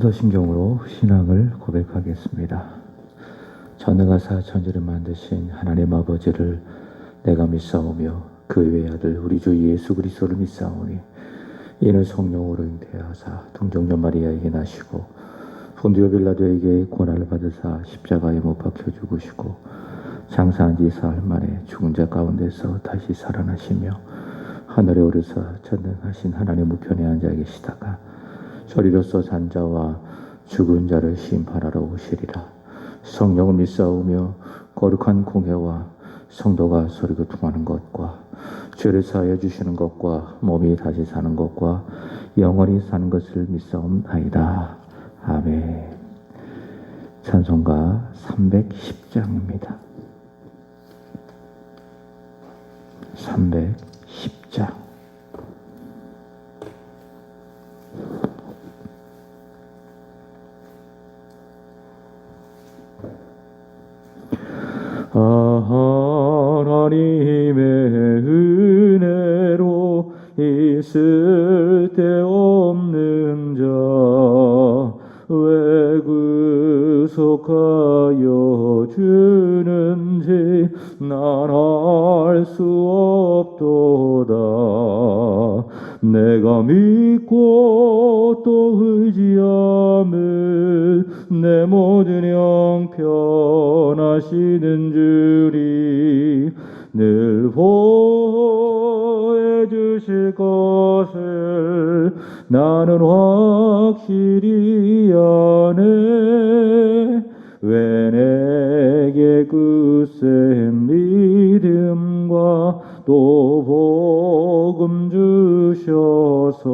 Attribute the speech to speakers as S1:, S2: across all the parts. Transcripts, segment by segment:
S1: 사도신경으로 신앙을 고백하겠습니다. 전능하사 천지를 만드신 하나님 아버지를 내가 믿사오며 그 외의 아들 우리 주 예수 그리스도를 믿사오니 이는 성령으로 잉태하사 동정녀 마리아에게 나시고 본디오 빌라도에게 고난을 받으사 십자가에 못 박혀 죽으시고 장사한 지 사흘 만에 죽은 자 가운데서 다시 살아나시며 하늘에 오르사 전능하신 하나님 우편에 앉아 계시다가 저리로서 산 자와 죽은 자를 심판하러 오시리라. 성령을 믿사오며 거룩한 공회와 성도가 서로 교통하는 것과 죄를 사하여 주시는 것과 몸이 다시 사는 것과 영원히 사는 것을 믿사옵나이다. 아멘. 찬송가 310장입니다. 310장. 하나님의 은혜로 있을 데 없는 자 왜 구속하여 주는지 난 알 수 없도다. 내가 믿고 또 의지함을 내 모든 형편하시는 주리 늘 보호해 주실 것을 나는 확실히 아네. 왜 내게 굳센 믿음과 또 복음 주셔서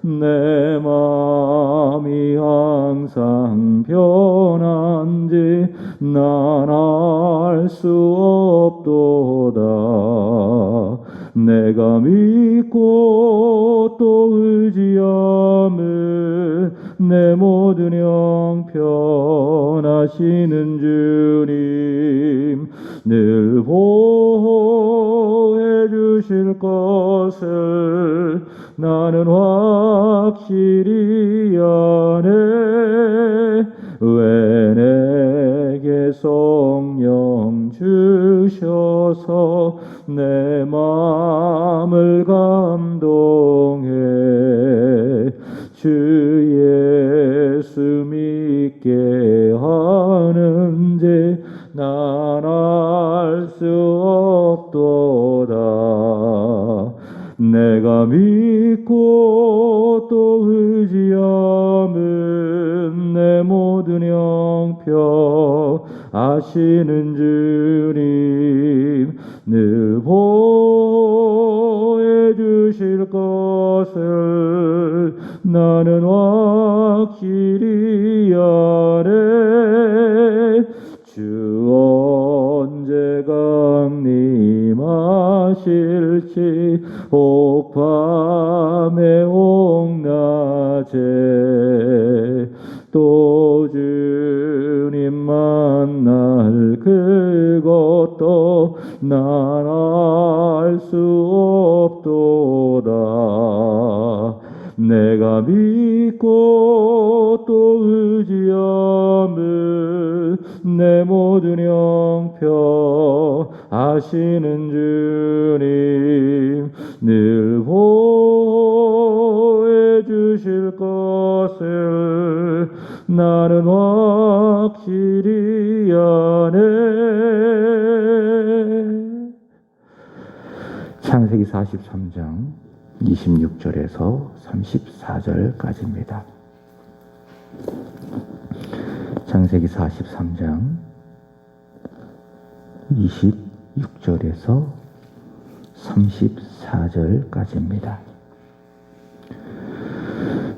S1: 내 마음이 항상 변한지 난 알 수 없도다. 내가 믿고 또 의지함을 내 모든 형편하시는 주님 늘 보호해 주실 것을 나는 확실히 아네. 왜 내게 성령 주셔서 내 마음을 감동해 주 예수 믿게 하는지 난 알 수 없도다. 내가 믿고 또 의지함은 내 모든 형편 아시는 주님 늘 보호해 주실 것을 나는 확실히 아네. 주 언제 강림하실지 혹 밤에 혹 낮에 또 주님 만날 그것도 난 알 수 없도다. 내가 믿고 또 의지함을 내 모든 형편 아시는 주님 늘 보호해 주실 것을 나는 확실히 아네. 창세기 43장 26절에서 34절까지입니다. 창세기 43장 26절에서 34절까지입니다.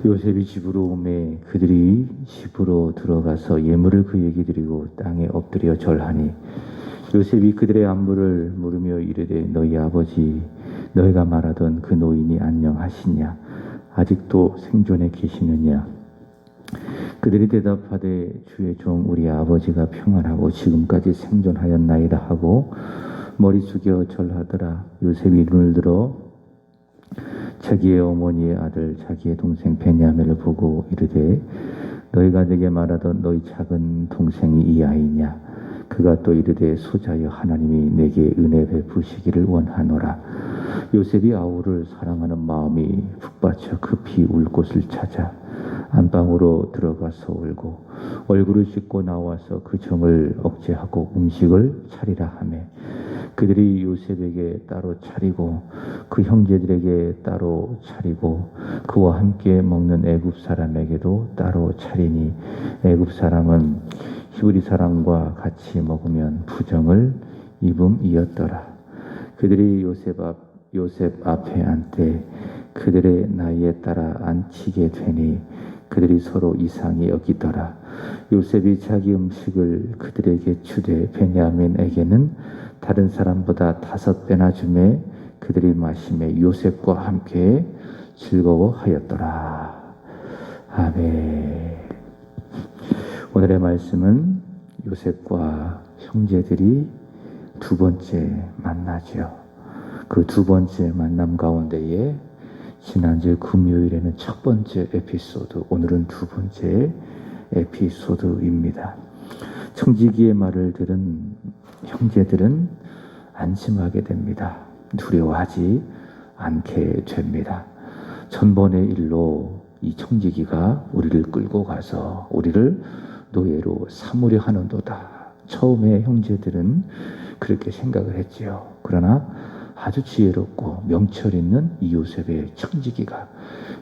S1: 요셉이 집으로 오매 그들이 집으로 들어가서 예물을 그에게 드리고 땅에 엎드려 절하니 요셉이 그들의 안부를 물으며 이르되 너희 아버지 너희가 말하던 그 노인이 안녕하시냐 아직도 생존해 계시느냐. 그들이 대답하되 주의 종 우리 아버지가 평안하고 지금까지 생존하였나이다 하고 머리 숙여 절하더라. 요셉이 눈을 들어 자기의 어머니의 아들 자기의 동생 베냐민을 보고 이르되 너희가 내게 말하던 너희 작은 동생이 이 아이냐. 그가 또 이르되 소자여 하나님이 내게 은혜 베푸시기를 원하노라. 요셉이 아우를 사랑하는 마음이 북받쳐 급히 울 곳을 찾아 안방으로 들어가서 울고 얼굴을 씻고 나와서 그 정을 억제하고 음식을 차리라 하매 그들이 요셉에게 따로 차리고 그 형제들에게 따로 차리고 그와 함께 먹는 애굽 사람에게도 따로 차리니 애굽 사람은 히브리 사람과 같이 먹으면 부정을 입음이었더라. 그들이 요셉 앞에 앉되 그들의 나이에 따라 앉히게 되니 그들이 서로 이상히 여기더라. 요셉이 자기 음식을 그들에게 주되 베냐민에게는 다른 사람보다 5배나 주매 그들이 마시매 요셉과 함께 즐거워하였더라. 아멘. 오늘의 말씀은 요셉과 형제들이 두 번째 만나죠. 그 두 번째 만남 가운데에 지난주 금요일에는 첫 번째 에피소드, 오늘은 두 번째 에피소드입니다. 청지기의 말을 들은 형제들은 안심하게 됩니다. 두려워하지 않게 됩니다. 전번의 일로 이 청지기가 우리를 끌고 가서 우리를 노예로 삼으려 하는도다. 처음에 형제들은 그렇게 생각을 했지요. 그러나 아주 지혜롭고 명철 있는 이 요셉의 청지기가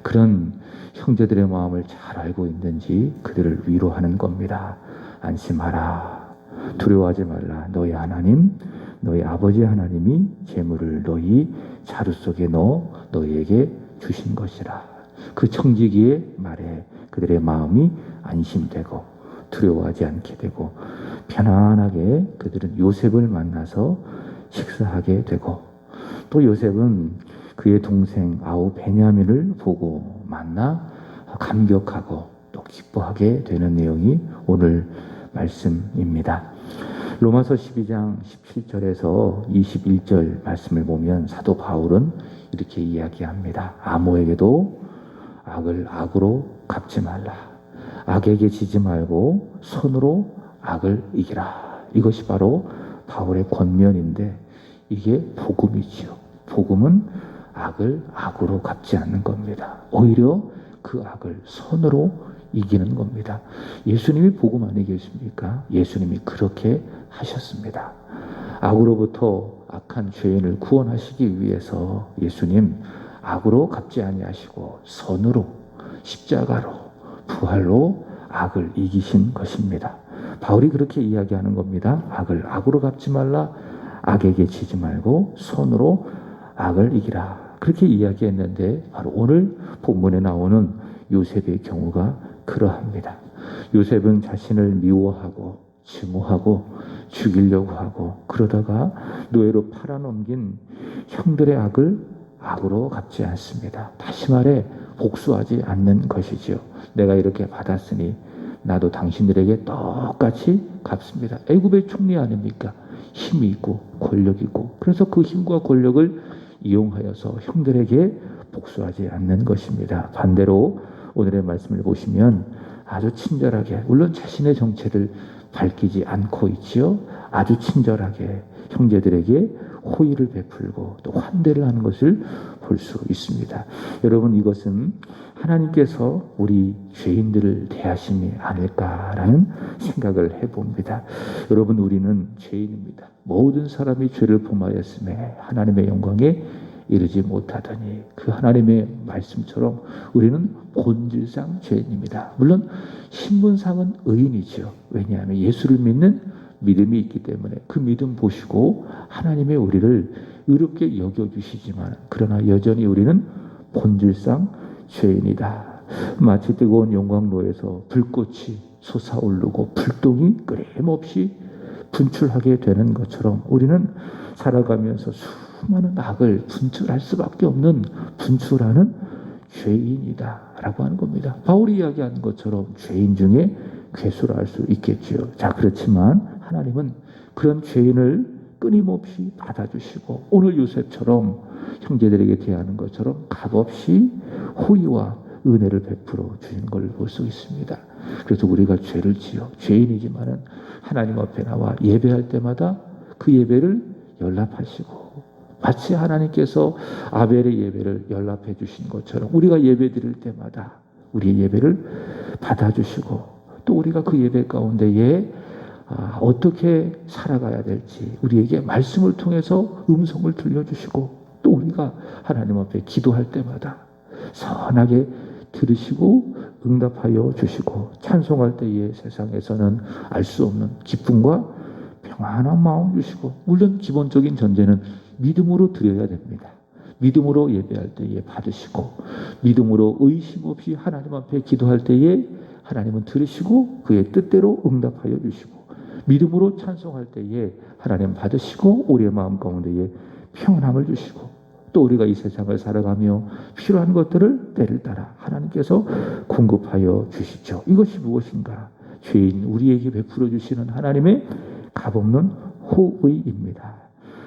S1: 그런 형제들의 마음을 잘 알고 있는지 그들을 위로하는 겁니다. 안심하라. 두려워하지 말라. 너희 하나님, 너희 아버지 하나님이 재물을 너희 자루 속에 넣어 너희에게 주신 것이라. 그 청지기의 말에 그들의 마음이 안심되고 두려워하지 않게 되고 편안하게 그들은 요셉을 만나서 식사하게 되고 또 요셉은 그의 동생 아우 베냐민을 보고 만나 감격하고 또 기뻐하게 되는 내용이 오늘 말씀입니다. 로마서 12장 17절에서 21절 말씀을 보면 사도 바울은 이렇게 이야기합니다. 아무에게도 악을 악으로 갚지 말라. 악에게 지지 말고 손으로 악을 이기라. 이것이 바로 바울의 권면인데 이게 복음이지요. 복음은 악을 악으로 갚지 않는 겁니다. 오히려 그 악을 손으로 이기는 겁니다. 예수님이 복음 아니겠습니까? 예수님이 그렇게 하셨습니다. 악으로부터 악한 죄인을 구원하시기 위해서 예수님 악으로 갚지 아니하시고 손으로 십자가로 부활로 악을 이기신 것입니다. 바울이 그렇게 이야기하는 겁니다. 악을 악으로 갚지 말라. 악에게 지지 말고 손으로 악을 이기라. 그렇게 이야기했는데 바로 오늘 본문에 나오는 요셉의 경우가 그러합니다. 요셉은 자신을 미워하고 증오하고 죽이려고 하고 그러다가 노예로 팔아넘긴 형들의 악을 악으로 갚지 않습니다. 다시 말해 복수하지 않는 것이죠. 내가 이렇게 받았으니 나도 당신들에게 똑같이 갚습니다. 애굽의 총리 아닙니까? 힘이 있고 권력이 있고 그래서 그 힘과 권력을 이용하여서 형들에게 복수하지 않는 것입니다. 반대로 오늘의 말씀을 보시면 아주 친절하게 물론 자신의 정체를 밝히지 않고 있지요. 아주 친절하게 형제들에게 호의를 베풀고 또 환대를 하는 것을 볼 수 있습니다. 여러분 이것은 하나님께서 우리 죄인들을 대하심이 아닐까라는 생각을 해봅니다. 여러분 우리는 죄인입니다. 모든 사람이 죄를 범하였음에 하나님의 영광에 이르지 못하더니 그 하나님의 말씀처럼 우리는 본질상 죄인입니다. 물론 신분상은 의인이죠. 왜냐하면 예수를 믿는 믿음이 있기 때문에 그 믿음 보시고 하나님의 우리를 의롭게 여겨주시지만 그러나 여전히 우리는 본질상 죄인이다. 마치 뜨거운 용광로에서 불꽃이 솟아오르고 불똥이 끊임없이 분출하게 되는 것처럼 우리는 살아가면서 수많은 악을 분출할 수밖에 없는 분출하는 죄인이다 라고 하는 겁니다. 바울이 이야기하는 것처럼 죄인 중에 괴수라 할 수 있겠지요. 자, 그렇지만 하나님은 그런 죄인을 끊임없이 받아주시고 오늘 요셉처럼 형제들에게 대하는 것처럼 값없이 호의와 은혜를 베풀어 주신 걸 볼 수 있습니다. 그래서 우리가 죄를 지어 죄인이지만은 하나님 앞에 나와 예배할 때마다 그 예배를 연락하시고 마치 하나님께서 아벨의 예배를 연락해 주신 것처럼 우리가 예배 드릴 때마다 우리의 예배를 받아주시고 또 우리가 그 예배 가운데에 어떻게 살아가야 될지 우리에게 말씀을 통해서 음성을 들려주시고 또 우리가 하나님 앞에 기도할 때마다 선하게 들으시고 응답하여 주시고 찬송할 때에 세상에서는 알 수 없는 기쁨과 평안한 마음 주시고 물론 기본적인 전제는 믿음으로 드려야 됩니다. 믿음으로 예배할 때에 받으시고 믿음으로 의심 없이 하나님 앞에 기도할 때에 하나님은 들으시고 그의 뜻대로 응답하여 주시고 믿음으로 찬송할 때에 하나님 받으시고 우리의 마음 가운데에 평안함을 주시고 또 우리가 이 세상을 살아가며 필요한 것들을 때를 따라 하나님께서 공급하여 주시죠. 이것이 무엇인가? 죄인 우리에게 베풀어 주시는 하나님의 값없는 호의입니다.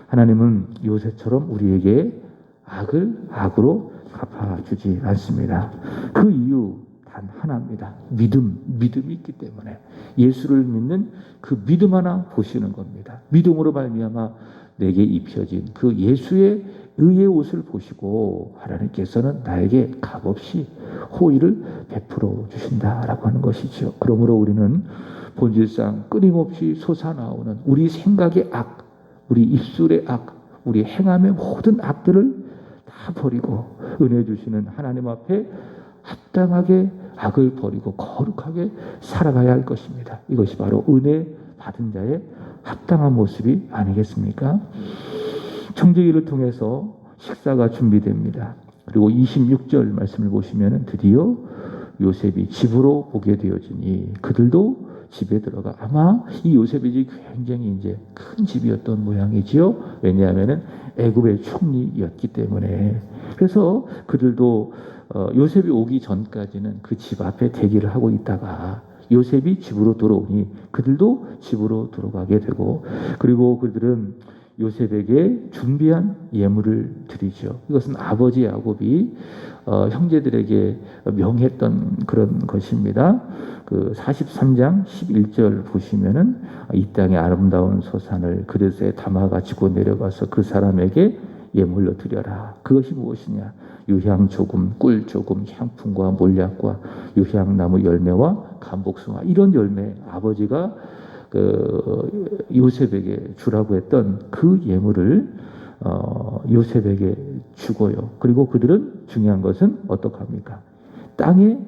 S1: 하나님은 요새처럼 우리에게 악을 악으로 갚아주지 않습니다. 그 이유 단 하나입니다. 믿음이 있기 때문에 예수를 믿는 그 믿음 하나 보시는 겁니다. 믿음으로 말미암아 내게 입혀진 그 예수의 의의 옷을 보시고 하나님께서는 나에게 값없이 호의를 베풀어 주신다라고 하는 것이죠. 그러므로 우리는 본질상 끊임없이 솟아나오는 우리 생각의 악, 우리 입술의 악, 우리 행함의 모든 악들을 다 버리고 은혜 주시는 하나님 앞에 합당하게 악을 버리고 거룩하게 살아가야 할 것입니다. 이것이 바로 은혜 받은 자의 합당한 모습이 아니겠습니까? 청지기를 통해서 식사가 준비됩니다. 그리고 26절 말씀을 보시면 드디어 요셉이 집으로 오게 되어지니 그들도 집에 들어가 아마 이 요셉의 집이 굉장히 이제 큰 집이었던 모양이지요. 왜냐하면은 애굽의 총리였기 때문에. 그래서 그들도 요셉이 오기 전까지는 그 집 앞에 대기를 하고 있다가 요셉이 집으로 돌아오니 그들도 집으로 들어가게 되고 그리고 그들은 요셉에게 준비한 예물을 드리죠. 이것은 아버지 야곱이 형제들에게 명했던 그런 것입니다. 그 43장 11절 보시면은 이 땅의 아름다운 소산을 그릇에 담아 가지고 내려가서 그 사람에게 예물로 드려라. 그것이 무엇이냐? 유향 조금, 꿀 조금, 향품과 몰약과 유향나무 열매와 감복숭아 이런 열매 아버지가 그 요셉에게 주라고 했던 그 예물을 요셉에게 주고요. 그리고 그들은 중요한 것은 어떡합니까? 땅에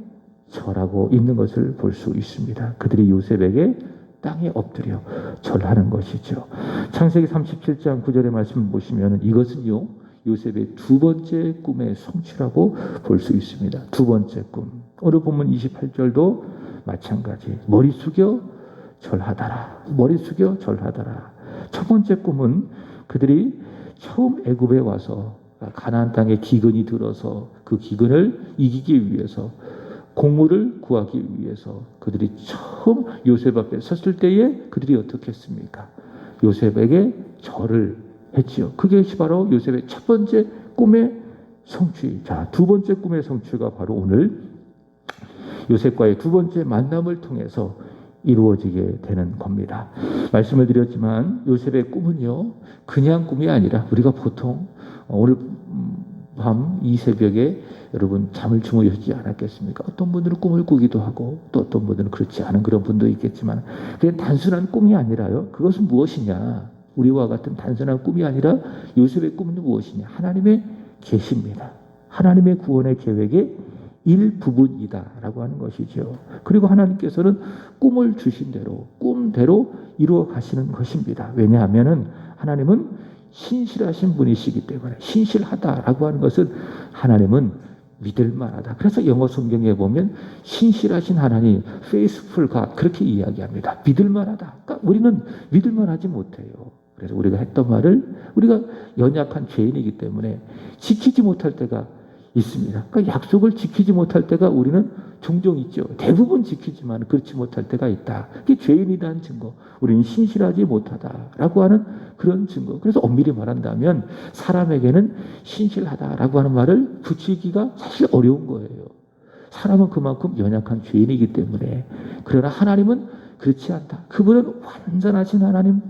S1: 절하고 있는 것을 볼 수 있습니다. 그들이 요셉에게 땅에 엎드려 절하는 것이죠. 창세기 37장 9절의 말씀을 보시면 이것은요 요셉의 두 번째 꿈의 성취라고 볼 수 있습니다. 두 번째 꿈. 오늘 본문 28절도 마찬가지. 머리 숙여 절하다라. 머리 숙여 절하다라. 첫 번째 꿈은 그들이 처음 애굽에 와서 가나안 땅에 기근이 들어서 그 기근을 이기기 위해서 곡물을 구하기 위해서 그들이 처음 요셉 앞에 섰을 때에 그들이 어떻게 했습니까? 요셉에게 절을 했지요. 그것이 바로 요셉의 첫 번째 꿈의 성취. 자, 두 번째 꿈의 성취가 바로 오늘 요셉과의 두 번째 만남을 통해서 이루어지게 되는 겁니다. 말씀을 드렸지만 요셉의 꿈은요 그냥 꿈이 아니라 우리가 보통 오늘 밤 이 새벽에 여러분 잠을 주무시지 않았겠습니까? 어떤 분들은 꿈을 꾸기도 하고 또 어떤 분들은 그렇지 않은 그런 분도 있겠지만 그게 단순한 꿈이 아니라요. 그것은 무엇이냐? 우리와 같은 단순한 꿈이 아니라 요셉의 꿈은 무엇이냐? 하나님의 계시입니다. 하나님의 구원의 계획의 일부분이다라고 하는 것이죠. 그리고 하나님께서는 꿈을 주신 대로 꿈대로 이루어 가시는 것입니다. 왜냐하면은 하나님은 신실하신 분이시기 때문에 신실하다라고 하는 것은 하나님은 믿을 만하다. 그래서 영어 성경에 보면 신실하신 하나님, faithful God 그렇게 이야기합니다. 믿을 만하다. 그러니까 우리는 믿을 만하지 못해요. 그래서 우리가 했던 말을 우리가 연약한 죄인이기 때문에 지키지 못할 때가 있습니다. 그러니까 약속을 지키지 못할 때가 우리는 종종 있죠. 대부분 지키지만 그렇지 못할 때가 있다. 그게 죄인이라는 증거. 우리는 신실하지 못하다라고 하는 그런 증거. 그래서 엄밀히 말한다면 사람에게는 신실하다라고 하는 말을 붙이기가 사실 어려운 거예요. 사람은 그만큼 연약한 죄인이기 때문에. 그러나 하나님은 그렇지 않다. 그분은 완전하신 하나님,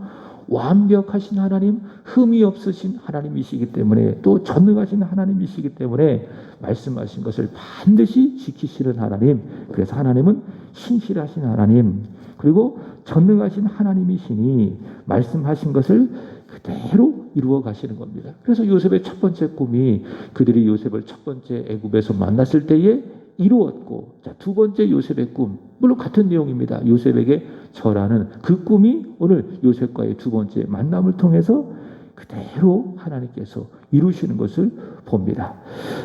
S1: 완벽하신 하나님, 흠이 없으신 하나님이시기 때문에, 또 전능하신 하나님이시기 때문에 말씀하신 것을 반드시 지키시는 하나님. 그래서 하나님은 신실하신 하나님, 그리고 전능하신 하나님이시니 말씀하신 것을 그대로 이루어 가시는 겁니다. 그래서 요셉의 첫 번째 꿈이 그들이 요셉을 첫 번째 애굽에서 만났을 때에 이루었고, 자, 두 번째 요셉의 꿈, 물론 같은 내용입니다. 요셉에게 절하는 그 꿈이 오늘 요셉과의 두 번째 만남을 통해서 그대로 하나님께서 이루시는 것을 봅니다.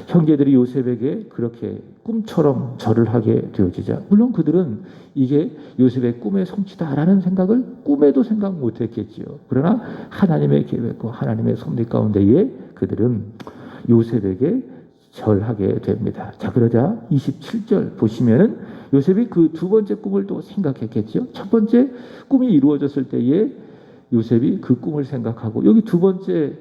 S1: 형제들이 요셉에게 그렇게 꿈처럼 절을 하게 되어지자, 물론 그들은 이게 요셉의 꿈의 성취다라는 생각을 꿈에도 생각 못했겠지요. 그러나 하나님의 계획과 하나님의 섭리 가운데에 그들은 요셉에게 절하게 됩니다. 자, 그러자 27절 보시면은 요셉이 그 두 번째 꿈을 또 생각했겠죠. 첫 번째 꿈이 이루어졌을 때에 요셉이 그 꿈을 생각하고, 여기 두 번째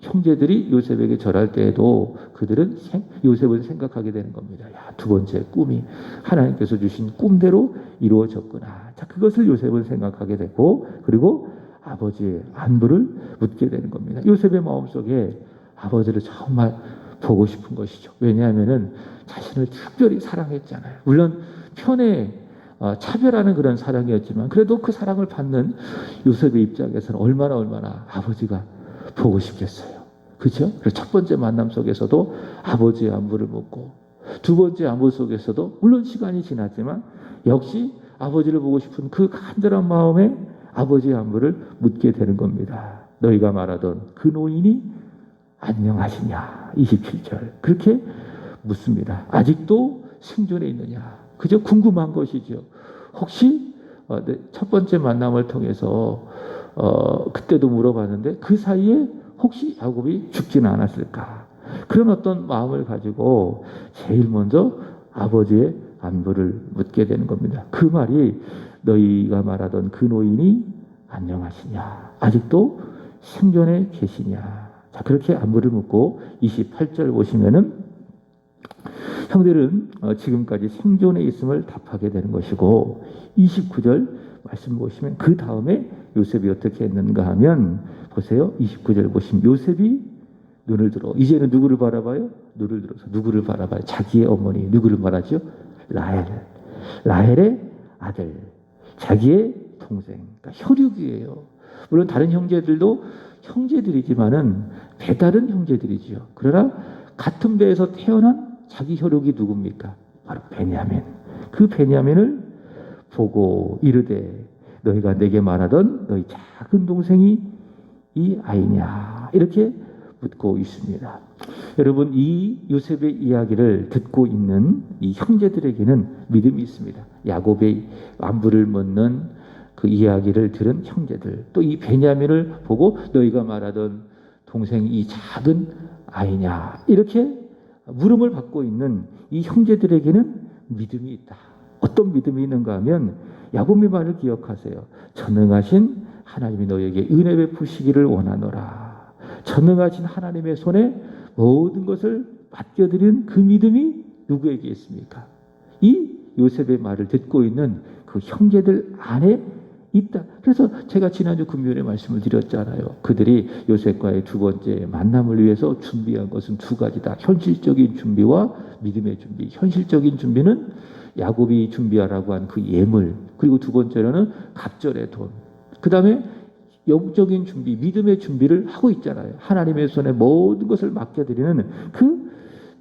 S1: 형제들이 요셉에게 절할 때에도 그들은 요셉을 생각하게 되는 겁니다. 야, 두 번째 꿈이 하나님께서 주신 꿈대로 이루어졌구나. 자, 그것을 요셉은 생각하게 되고, 그리고 아버지의 안부를 묻게 되는 겁니다. 요셉의 마음속에 아버지를 정말 보고 싶은 것이죠. 왜냐하면은 자신을 특별히 사랑했잖아요. 물론 편에 차별하는 그런 사랑이었지만 그래도 그 사랑을 받는 요셉의 입장에서는 얼마나 아버지가 보고 싶겠어요. 그렇죠? 그래서 첫 번째 만남 속에서도 아버지의 안부를 묻고, 두 번째 안부 속에서도 물론 시간이 지났지만 역시 아버지를 보고 싶은 그 간절한 마음에 아버지의 안부를 묻게 되는 겁니다. 너희가 말하던 그 노인이 안녕하시냐? 27절. 그렇게 묻습니다. 아직도 생존해 있느냐? 그저 궁금한 것이죠. 혹시 첫 번째 만남을 통해서 그때도 물어봤는데 그 사이에 혹시 야곱이 죽지는 않았을까? 그런 어떤 마음을 가지고 제일 먼저 아버지의 안부를 묻게 되는 겁니다. 그 말이 너희가 말하던 그 노인이 안녕하시냐? 아직도 생존해 계시냐? 자, 그렇게 안부를 묻고 28절 보시면은 형들은 지금까지 생존해 있음을 답하게 되는 것이고, 29절 말씀 보시면 그 다음에 요셉이 어떻게 했는가 하면 보세요. 29절 보시면 요셉이 눈을 들어, 이제는 누구를 바라봐요? 눈을 들어서 누구를 바라봐요? 자기의 어머니 누구를 말하죠? 라헬의 아들, 자기의 동생, 그러니까 혈육이에요. 물론 다른 형제들도 형제들이지만은 배다른 형제들이지요. 그러나 같은 배에서 태어난 자기 혈육이 누굽니까? 바로 베냐민. 그 베냐민을 보고 이르되 너희가 내게 말하던 너희 작은 동생이 이 아이냐? 이렇게 묻고 있습니다. 여러분, 이 요셉의 이야기를 듣고 있는 이 형제들에게는 믿음이 있습니다. 야곱의 안부를 묻는 그 이야기를 들은 형제들, 또 이 베냐민을 보고 너희가 말하던 동생이 이 작은 아이냐? 이렇게 물음을 받고 있는 이 형제들에게는 믿음이 있다. 어떤 믿음이 있는가 하면 야곱의 말을 기억하세요. 전능하신 하나님이 너에게 은혜 베푸시기를 원하노라. 전능하신 하나님의 손에 모든 것을 맡겨드린 그 믿음이 누구에게 있습니까? 이 요셉의 말을 듣고 있는 그 형제들 안에 있다. 그래서 제가 지난주 금요일에 말씀을 드렸잖아요. 그들이 요셉과의 두 번째 만남을 위해서 준비한 것은 두 가지다. 현실적인 준비와 믿음의 준비. 현실적인 준비는 야곱이 준비하라고 한 그 예물, 그리고 두 번째로는 갑절의 돈, 그 다음에 영적인 준비, 믿음의 준비를 하고 있잖아요. 하나님의 손에 모든 것을 맡겨드리는 그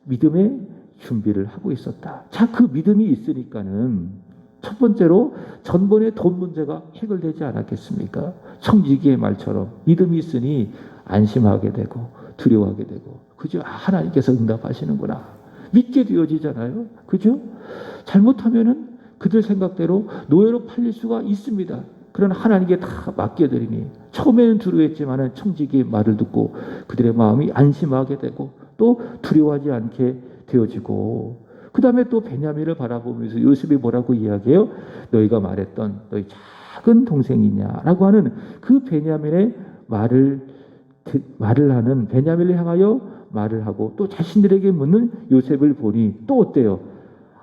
S1: 믿음의 준비를 하고 있었다. 자, 그 믿음이 있으니까는 첫 번째로 전번에 돈 문제가 해결되지 않았겠습니까? 청지기의 말처럼 믿음이 있으니 안심하게 되고 두려워하게 되고, 그죠? 하나님께서 응답하시는구나 믿게 되어지잖아요. 그죠? 잘못하면은 그들 생각대로 노예로 팔릴 수가 있습니다. 그러나 하나님께 다 맡겨드리니 처음에는 두려워했지만은 청지기의 말을 듣고 그들의 마음이 안심하게 되고 또 두려워하지 않게 되어지고, 그 다음에 또 베냐민을 바라보면서 요셉이 뭐라고 이야기해요? 너희가 말했던 너희 작은 동생이냐라고 하는 그 베냐민의 말을 하는, 베냐민을 향하여 말을 하고 또 자신들에게 묻는 요셉을 보니 또 어때요?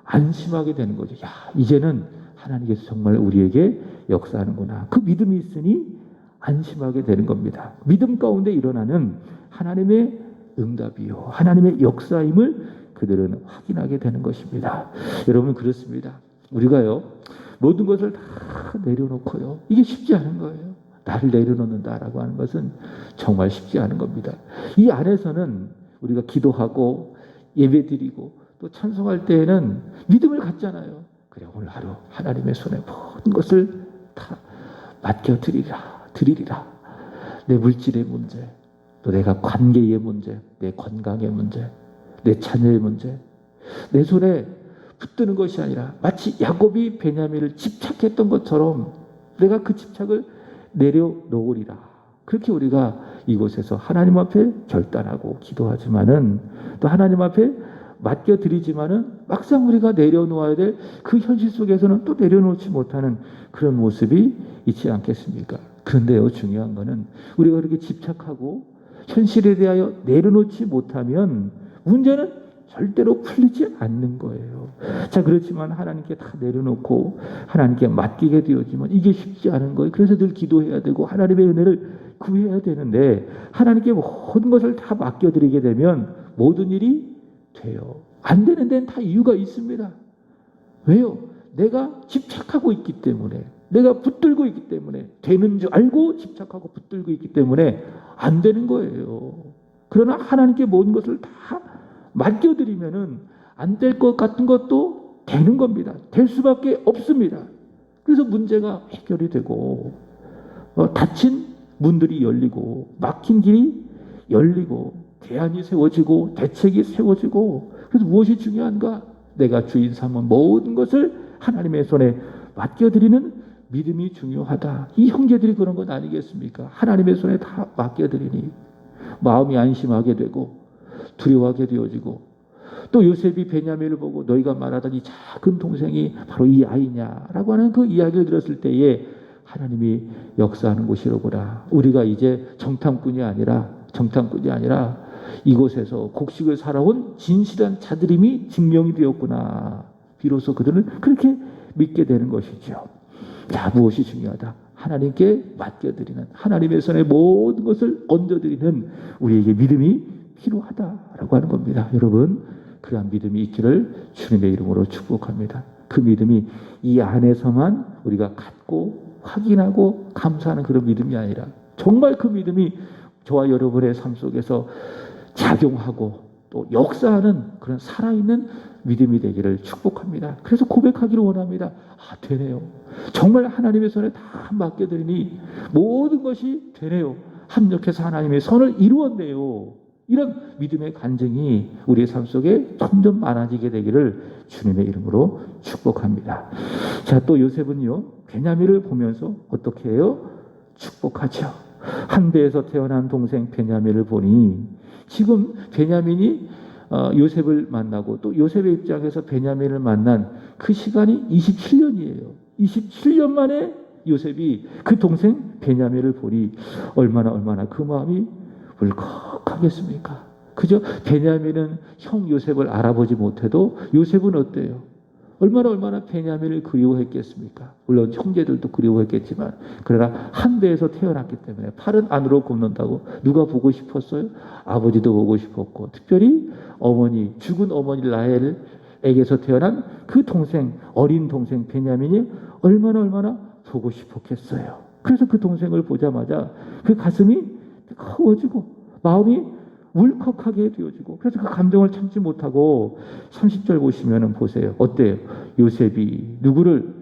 S1: 안심하게 되는 거죠. 야, 이제는 하나님께서 정말 우리에게 역사하는구나. 그 믿음이 있으니 안심하게 되는 겁니다. 믿음 가운데 일어나는 하나님의 응답이요, 하나님의 역사임을 그들은 확인하게 되는 것입니다. 여러분, 그렇습니다. 우리가요, 모든 것을 다 내려놓고요, 이게 쉽지 않은 거예요. 나를 내려놓는다라고 하는 것은 정말 쉽지 않은 겁니다. 이 안에서는 우리가 기도하고 예배드리고 또 찬송할 때에는 믿음을 갖잖아요. 그래, 오늘 하루 하나님의 손에 모든 것을 다 맡겨드리리라. 내 물질의 문제, 또 내가 관계의 문제, 내 건강의 문제, 내 자녀의 문제, 내 손에 붙드는 것이 아니라 마치 야곱이 베냐민을 집착했던 것처럼 내가 그 집착을 내려놓으리라. 그렇게 우리가 이곳에서 하나님 앞에 결단하고 기도하지만은, 또 하나님 앞에 맡겨드리지만은 막상 우리가 내려놓아야 될 그 현실 속에서는 또 내려놓지 못하는 그런 모습이 있지 않겠습니까? 그런데요, 중요한 거는 우리가 그렇게 집착하고 현실에 대하여 내려놓지 못하면 문제는 절대로 풀리지 않는 거예요. 자, 그렇지만 하나님께 다 내려놓고 하나님께 맡기게 되어지면 이게 쉽지 않은 거예요. 그래서 늘 기도해야 되고 하나님의 은혜를 구해야 되는데, 하나님께 모든 것을 다 맡겨드리게 되면 모든 일이 돼요. 안 되는 데는 다 이유가 있습니다. 왜요? 내가 집착하고 있기 때문에, 내가 붙들고 있기 때문에, 되는 줄 알고 집착하고 붙들고 있기 때문에 안 되는 거예요. 그러나 하나님께 모든 것을 다 맡겨드리면은 안 될 것 같은 것도 되는 겁니다. 될 수밖에 없습니다. 그래서 문제가 해결이 되고, 닫힌 문들이 열리고, 막힌 길이 열리고, 대안이 세워지고, 대책이 세워지고. 그래서 무엇이 중요한가? 내가 주인 삼은 모든 것을 하나님의 손에 맡겨드리는 믿음이 중요하다. 이 형제들이 그런 것 아니겠습니까? 하나님의 손에 다 맡겨드리니 마음이 안심하게 되고 두려워하게 되어지고, 또 요셉이 베냐민을 보고 너희가 말하던 이 작은 동생이 바로 이 아이냐라고 하는 그 이야기를 들었을 때에 하나님이 역사하는 곳이로구나. 우리가 이제 정탐꾼이 아니라 이곳에서 곡식을 살아온 진실한 자들임이 증명이 되었구나. 비로소 그들은 그렇게 믿게 되는 것이죠. 자, 무엇이 중요하다? 하나님께 맡겨드리는, 하나님의 손에 모든 것을 얹어드리는 우리에게 믿음이 필요하다라고 하는 겁니다. 여러분, 그러한 믿음이 있기를 주님의 이름으로 축복합니다. 그 믿음이 이 안에서만 우리가 갖고 확인하고 감사하는 그런 믿음이 아니라 정말 그 믿음이 저와 여러분의 삶 속에서 작용하고 또 역사하는 그런 살아있는 믿음이 되기를 축복합니다. 그래서 고백하기를 원합니다. 아, 되네요. 정말 하나님의 손에 다 맡겨드리니 모든 것이 되네요. 합력해서 하나님의 선을 이루었네요. 이런 믿음의 간증이 우리의 삶 속에 점점 많아지게 되기를 주님의 이름으로 축복합니다. 자, 또 요셉은요, 베냐민을 보면서 어떻게 해요? 축복하죠. 한 배에서 태어난 동생 베냐민을 보니, 지금 베냐민이 요셉을 만나고 또 요셉의 입장에서 베냐민을 만난 그 시간이 27년이에요. 27년 만에 요셉이 그 동생 베냐민을 보니 얼마나 그 마음이 울컥하겠습니까? 그죠? 베냐민은 형 요셉을 알아보지 못해도 요셉은 어때요? 얼마나 베냐민을 그리워했겠습니까? 물론 형제들도 그리워했겠지만, 그러나 한 배에서 태어났기 때문에 팔은 안으로 굽는다고 누가 보고 싶었어요? 아버지도 보고 싶었고, 특별히 어머니, 죽은 어머니 라헬에게서 태어난 그 동생, 어린 동생 베냐민이 얼마나 보고 싶었겠어요. 그래서 그 동생을 보자마자 그 가슴이 뜨거워지고 마음이 울컥하게 되어지고, 그래서 그 감동을 참지 못하고 30절 보시면은 보세요. 어때요? 요셉이 누구를,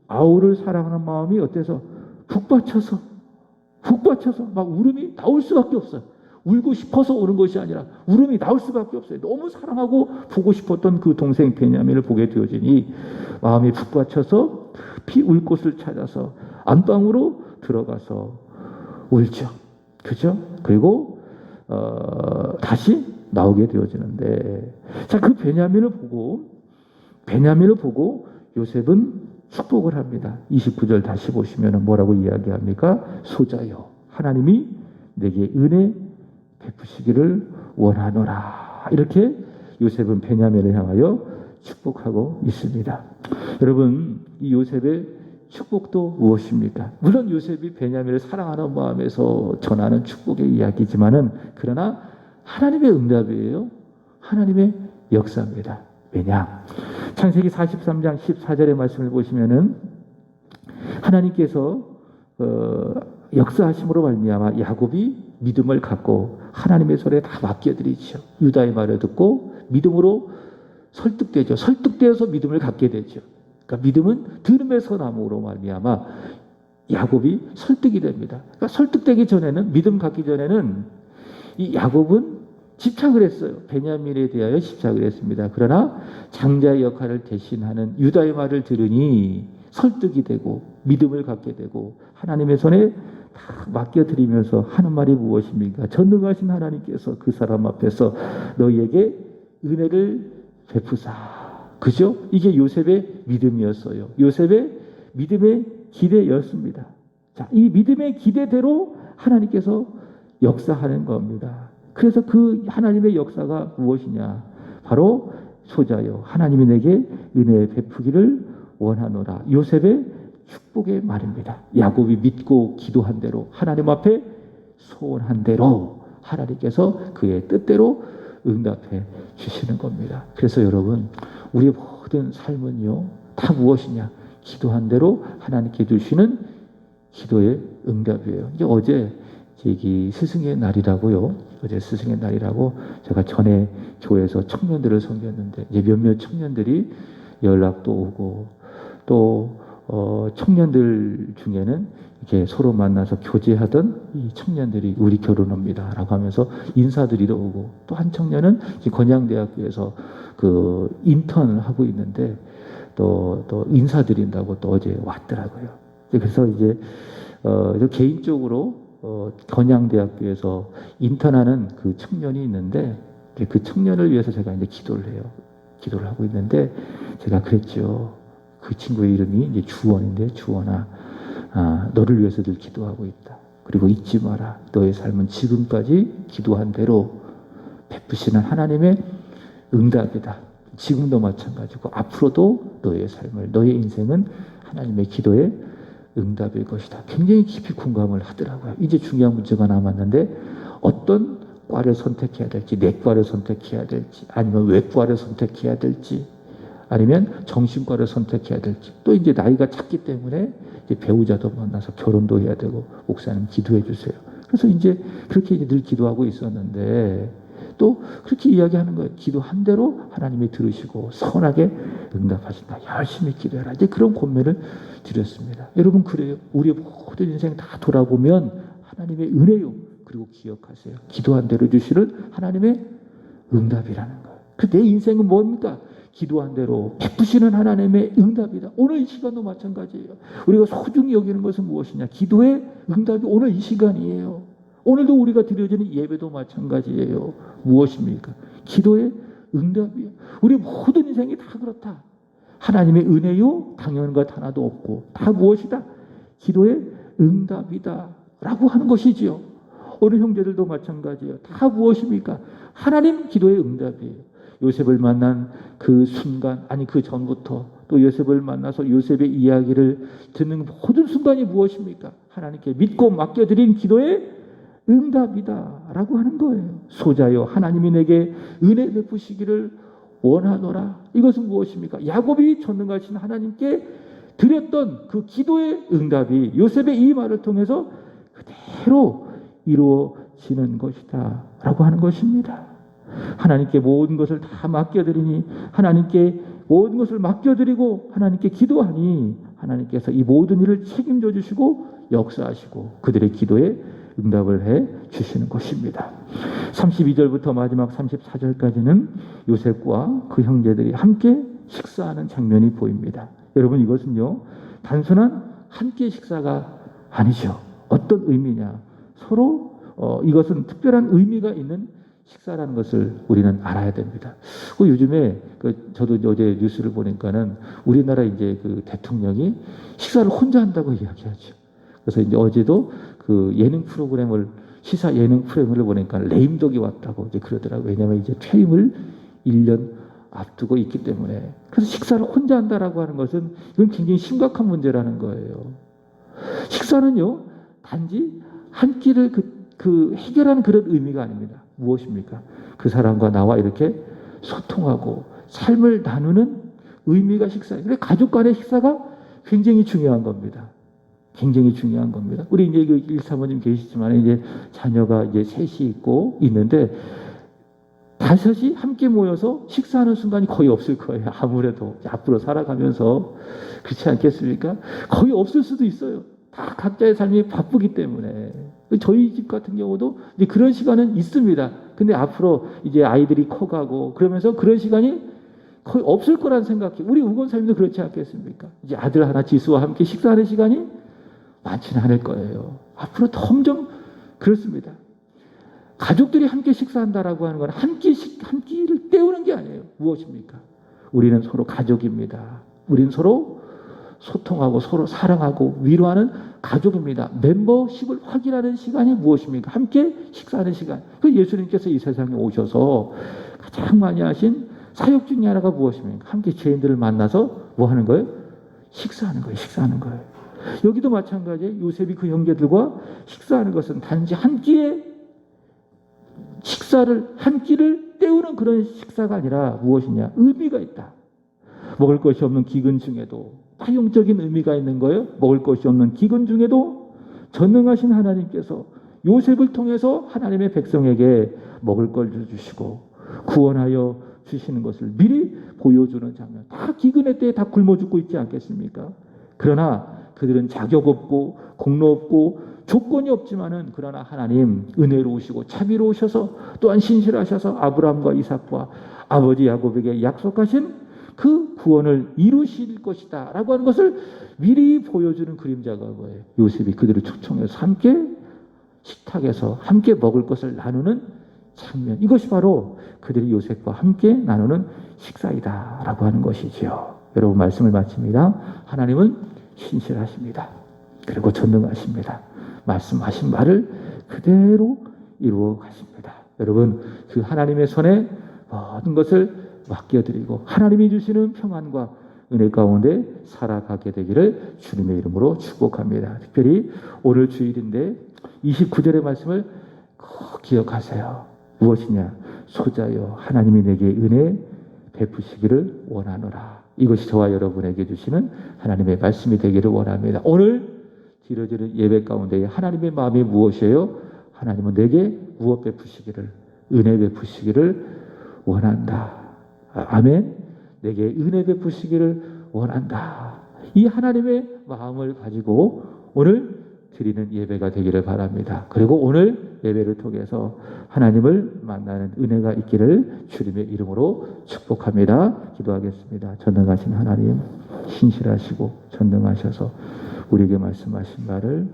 S1: 아우를 사랑하는 마음이 어때서 북받쳐서 막 울음이 나올 수밖에 없어요. 울고 싶어서 오는 것이 아니라 울음이 나올 수밖에 없어요. 너무 사랑하고 보고 싶었던 그 동생 베냐민을 보게 되어지니 마음이 북받쳐서 피 울 곳을 찾아서 안방으로 들어가서 울죠. 그죠? 그리고 다시 나오게 되어지는데, 자, 그 베냐민을 보고 요셉은 축복을 합니다. 29절 다시 보시면 뭐라고 이야기합니까? 소자여, 하나님이 내게 은혜 베푸시기를 원하노라. 이렇게 요셉은 베냐민을 향하여 축복하고 있습니다. 여러분, 이 요셉의 축복도 무엇입니까? 물론 요셉이 베냐민을 사랑하는 마음에서 전하는 축복의 이야기지만은, 그러나 하나님의 응답이에요. 하나님의 역사입니다. 왜냐? 창세기 43장 14절의 말씀을 보시면은 하나님께서 역사하심으로 말미암아 야곱이 믿음을 갖고 하나님의 손에 다 맡겨드리죠. 유다의 말을 듣고 믿음으로 설득되죠. 설득되어서 믿음을 갖게 되죠. 그러니까 믿음은 들음에서 나므로 말미암아 야곱이 설득이 됩니다. 그러니까 설득되기 전에는, 믿음 갖기 전에는 이 야곱은 집착을 했어요. 베냐민에 대하여 집착을 했습니다. 그러나 장자의 역할을 대신하는 유다의 말을 들으니 설득이 되고 믿음을 갖게 되고 하나님의 손에 다 맡겨드리면서 하는 말이 무엇입니까? 전능하신 하나님께서 그 사람 앞에서 너희에게 은혜를 베푸사. 그죠? 이게 요셉의 믿음이었어요. 요셉의 믿음의 기대였습니다. 자, 이 믿음의 기대대로 하나님께서 역사하는 겁니다. 그래서 그 하나님의 역사가 무엇이냐? 바로 소자여, 하나님이 내게 은혜 베푸기를 원하노라. 요셉의 축복의 말입니다. 야곱이 믿고 기도한 대로, 하나님 앞에 소원한 대로 하나님께서 그의 뜻대로 응답해 주시는 겁니다. 그래서 여러분, 우리의 모든 삶은요, 다 무엇이냐? 기도한 대로 하나님께 주시는 기도의 응답이에요. 이제 어제 스승의 날이라고요. 어제 스승의 날이라고 제가 전에 교회에서 청년들을 섬겼는데, 이제 몇몇 청년들이 연락도 오고, 또 청년들 중에는 이렇게 서로 만나서 교제하던 이 청년들이 우리 결혼합니다라고 하면서 인사드리러 오고, 또 한 청년은 건양대학교에서 그 인턴을 하고 있는데 또 인사드린다고 또 어제 왔더라고요. 그래서 이제 개인적으로 건양대학교에서 인턴하는 그 청년이 있는데, 그 청년을 위해서 제가 이제 기도를 하고 있는데, 제가 그랬죠. 그 친구의 이름이 이제 주원인데, 주원아, 너를 위해서 늘 기도하고 있다. 그리고 잊지 마라. 너의 삶은 지금까지 기도한 대로 베푸시는 하나님의 응답이다. 지금도 마찬가지고 앞으로도 너의 삶을, 너의 인생은 하나님의 기도에 응답일 것이다. 굉장히 깊이 공감을 하더라고요. 이제 중요한 문제가 남았는데, 어떤 과를 선택해야 될지, 내과를 선택해야 될지, 아니면 외과를 선택해야 될지, 아니면 정신과를 선택해야 될지, 또 이제 나이가 찼기 때문에 이제 배우자도 만나서 결혼도 해야 되고, 목사님 기도해 주세요. 그래서 이제 그렇게 이제 늘 기도하고 있었는데, 또 그렇게 이야기하는 거예요. 기도한 대로 하나님이 들으시고 선하게 응답하신다. 열심히 기도해라. 이제 그런 권면을 드렸습니다. 여러분, 그래요. 우리의 모든 인생 다 돌아보면 하나님의 은혜요. 그리고 기억하세요. 기도한 대로 주시는 하나님의 응답이라는 거예요. 내 인생은 뭡니까? 기도한 대로 베푸시는 하나님의 응답이다. 오늘 이 시간도 마찬가지예요. 우리가 소중히 여기는 것은 무엇이냐? 기도의 응답이 오늘 이 시간이에요. 오늘도 우리가 드려지는 예배도 마찬가지예요. 무엇입니까? 기도의 응답이에요. 우리 모든 인생이 다 그렇다. 하나님의 은혜요, 당연한 것 하나도 없고, 다 무엇이다? 기도의 응답이다 라고 하는 것이지요. 오늘 형제들도 마찬가지예요. 다 무엇입니까? 하나님 기도의 응답이에요. 요셉을 만난 그 순간, 아니 그 전부터, 또 요셉을 만나서 요셉의 이야기를 듣는 모든 순간이 무엇입니까? 하나님께 믿고 맡겨드린 기도의 응답이다 라고 하는 거예요. 소자여, 하나님이 내게 은혜 베푸시기를 원하노라. 이것은 무엇입니까? 야곱이 전능하신 하나님께 드렸던 그 기도의 응답이 요셉의 이 말을 통해서 그대로 이루어지는 것이다 라고 하는 것입니다. 하나님께 모든 것을 다 맡겨드리니, 하나님께 모든 것을 맡겨드리고 하나님께 기도하니 하나님께서 이 모든 일을 책임져 주시고 역사하시고 그들의 기도에 응답을 해 주시는 것입니다. 32절부터 마지막 34절까지는 요셉과 그 형제들이 함께 식사하는 장면이 보입니다. 여러분, 이것은요, 단순한 함께 식사가 아니죠. 어떤 의미냐? 서로 이것은 특별한 의미가 있는 식사라는 것을 우리는 알아야 됩니다. 요즘에 저도 어제 뉴스를 보니까는 우리나라 이제 그 대통령이 식사를 혼자 한다고 이야기하죠. 그래서 이제 어제도 그 예능 프로그램을 시사 예능 프로그램을 보니까 레임덕이 왔다고 이제 그러더라고요. 왜냐하면 이제 퇴임을 1년 앞두고 있기 때문에. 그래서 식사를 혼자 한다라고 하는 것은 이건 굉장히 심각한 문제라는 거예요. 식사는요 단지 한 끼를 해결하는 그런 의미가 아닙니다. 무엇입니까? 그 사람과 나와 이렇게 소통하고 삶을 나누는 의미가 식사예요. 그래서 가족 간의 식사가 굉장히 중요한 겁니다. 굉장히 중요한 겁니다. 우리 이제 일사모님 계시지만 이제 자녀가 이제 셋이 있는데 다섯이 함께 모여서 식사하는 순간이 거의 없을 거예요. 아무래도 앞으로 살아가면서 그렇지 않겠습니까? 거의 없을 수도 있어요. 다 각자의 삶이 바쁘기 때문에. 저희 집 같은 경우도 이제 그런 시간은 있습니다. 근데 앞으로 이제 아이들이 커가고 그러면서 그런 시간이 거의 없을 거란 생각해. 우리 우건사님도 그렇지 않겠습니까? 이제 아들 하나 지수와 함께 식사하는 시간이 많지는 않을 거예요. 앞으로 점점 그렇습니다. 가족들이 함께 식사한다라고 하는 건 한 끼를 때우는 게 아니에요. 무엇입니까? 우리는 서로 가족입니다. 우리는 서로 소통하고 서로 사랑하고 위로하는 가족입니다. 멤버십을 확인하는 시간이 무엇입니까? 함께 식사하는 시간. 그 예수님께서 이 세상에 오셔서 가장 많이 하신 사역 중에 하나가 무엇입니까? 함께 죄인들을 만나서 뭐 하는 거예요? 식사하는 거예요. 식사하는 거예요. 여기도 마찬가지예요. 요셉이 그 형제들과 식사하는 것은 단지 한 끼의 한 끼를 때우는 그런 식사가 아니라 무엇이냐? 의미가 있다. 먹을 것이 없는 기근 중에도 파용적인 의미가 있는 거예요. 먹을 것이 없는 기근 중에도 전능하신 하나님께서 요셉을 통해서 하나님의 백성에게 먹을 걸 주시고 구원하여 주시는 것을 미리 보여주는 장면. 다 기근의 때에 다 굶어 죽고 있지 않겠습니까? 그러나 그들은 자격 없고 공로 없고 조건이 없지만은 그러나 하나님 은혜로우시고 자비로우셔서 또한 신실하셔서 아브라함과 이삭과 아버지 야곱에게 약속하신 그 구원을 이루실 것이다 라고 하는 것을 미리 보여주는 그림자가 뭐예요? 요셉이 그들을 초청해서 함께 식탁에서 함께 먹을 것을 나누는 장면. 이것이 바로 그들이 요셉과 함께 나누는 식사이다 라고 하는 것이지요. 여러분 말씀을 마칩니다. 하나님은 신실하십니다. 그리고 전능하십니다. 말씀하신 말을 그대로 이루어 가십니다. 여러분 그 하나님의 손에 모든 것을 맡겨드리고 하나님이 주시는 평안과 은혜 가운데 살아가게 되기를 주님의 이름으로 축복합니다. 특별히 오늘 주일인데 29절의 말씀을 꼭 기억하세요. 무엇이냐? 소자여 하나님이 내게 은혜 베푸시기를 원하노라. 이것이 저와 여러분에게 주시는 하나님의 말씀이 되기를 원합니다. 오늘 드려지는 예배 가운데 하나님의 마음이 무엇이에요? 하나님은 내게 무엇 베푸시기를, 은혜 베푸시기를 원한다. 아멘. 내게 은혜 베푸시기를 원한다. 이 하나님의 마음을 가지고 오늘 드리는 예배가 되기를 바랍니다. 그리고 오늘 예배를 통해서 하나님을 만나는 은혜가 있기를 주님의 이름으로 축복합니다. 기도하겠습니다. 전능하신 하나님, 신실하시고 전능하셔서 우리에게 말씀하신 말을,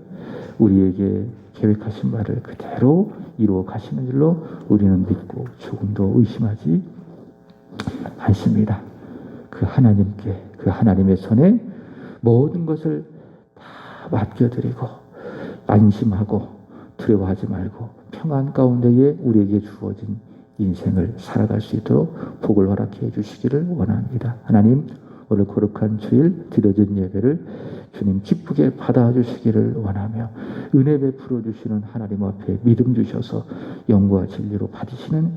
S1: 우리에게 계획하신 말을 그대로 이루어 가시는 줄로 우리는 믿고 조금도 의심하지 않습니다. 그 하나님께, 그 하나님의 손에 모든 것을 다 맡겨드리고 안심하고 두려워하지 말고 평안 가운데에 우리에게 주어진 인생을 살아갈 수 있도록 복을 허락해 주시기를 원합니다. 하나님, 오늘 거룩한 주일 드려진 예배를 주님 기쁘게 받아주시기를 원하며 은혜 베풀어 주시는 하나님 앞에 믿음 주셔서 영과 진리로 받으시는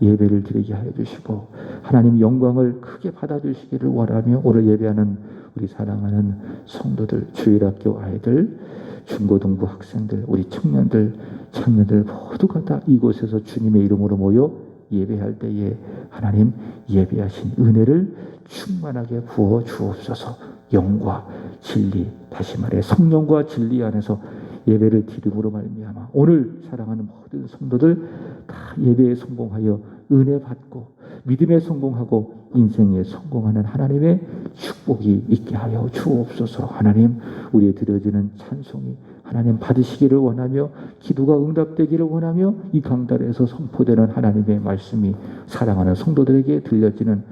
S1: 예배를 드리게 하여 주시고 하나님 영광을 크게 받아주시기를 원하며 오늘 예배하는 우리 사랑하는 성도들, 주일학교 아이들, 중고등부 학생들, 우리 청년들, 청년들 모두가 다 이곳에서 주님의 이름으로 모여 예배할 때에 하나님 예배하신 은혜를 충만하게 부어 주옵소서. 영과 진리, 다시 말해 성령과 진리 안에서 예배를 드림으로 말미암아 오늘 사랑하는 모든 성도들 다 예배에 성공하여 은혜 받고 믿음에 성공하고 인생에 성공하는 하나님의 축복이 있게 하여 주옵소서. 하나님, 우리의 드려지는 찬송이 하나님 받으시기를 원하며 기도가 응답되기를 원하며 이 강단에서 선포되는 하나님의 말씀이 사랑하는 성도들에게 들려지는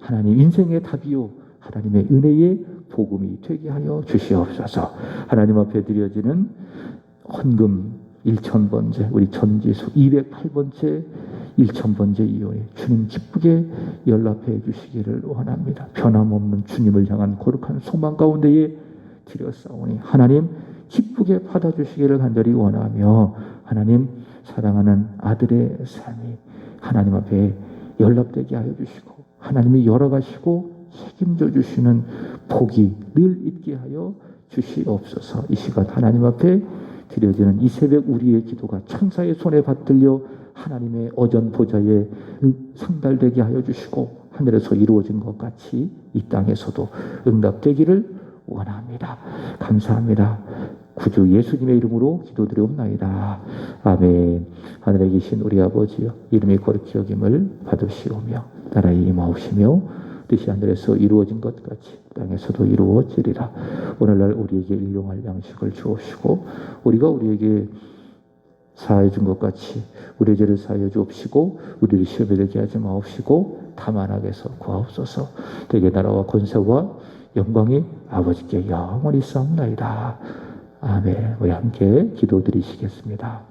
S1: 하나님 인생의 답이요 하나님의 은혜의 복음이 되게 하여 주시옵소서. 하나님 앞에 드려지는 헌금 1000번째 우리 전지수 208번째 1000번째 이후에 주님 기쁘게 연락해 주시기를 원합니다. 변함없는 주님을 향한 거룩한 소망 가운데에 드렸사오니 하나님 기쁘게 받아주시기를 간절히 원하며 하나님 사랑하는 아들의 삶이 하나님 앞에 연락되게 하여 주시고 하나님이 열어가시고 책임져 주시는 복이 늘 있게 하여 주시옵소서. 이 시간 하나님 앞에 드려지는 이 새벽 우리의 기도가 천사의 손에 받들려 하나님의 어전 보좌에 상달되게 하여 주시고 하늘에서 이루어진 것 같이 이 땅에서도 응답되기를 원합니다. 감사합니다. 구주 예수님의 이름으로 기도드리옵나이다. 아멘. 하늘에 계신 우리 아버지여 이름이 거룩히 여김을 받으시오며 나라의 임하옵시며 뜻이 하늘에서 이루어진 것 같이 땅에서도 이루어지리라. 오늘날 우리에게 일용할 양식을 주옵시고 우리가 우리에게 사하여 준 것 같이 우리의 죄를 사하여 주옵시고 우리를 시험에 들게 하지 마옵시고 다만 악에서 구하옵소서. 대개 나라와 권세와 영광이 아버지께 영원히 있사옵나이다. 아멘. 우리 함께 기도드리시겠습니다.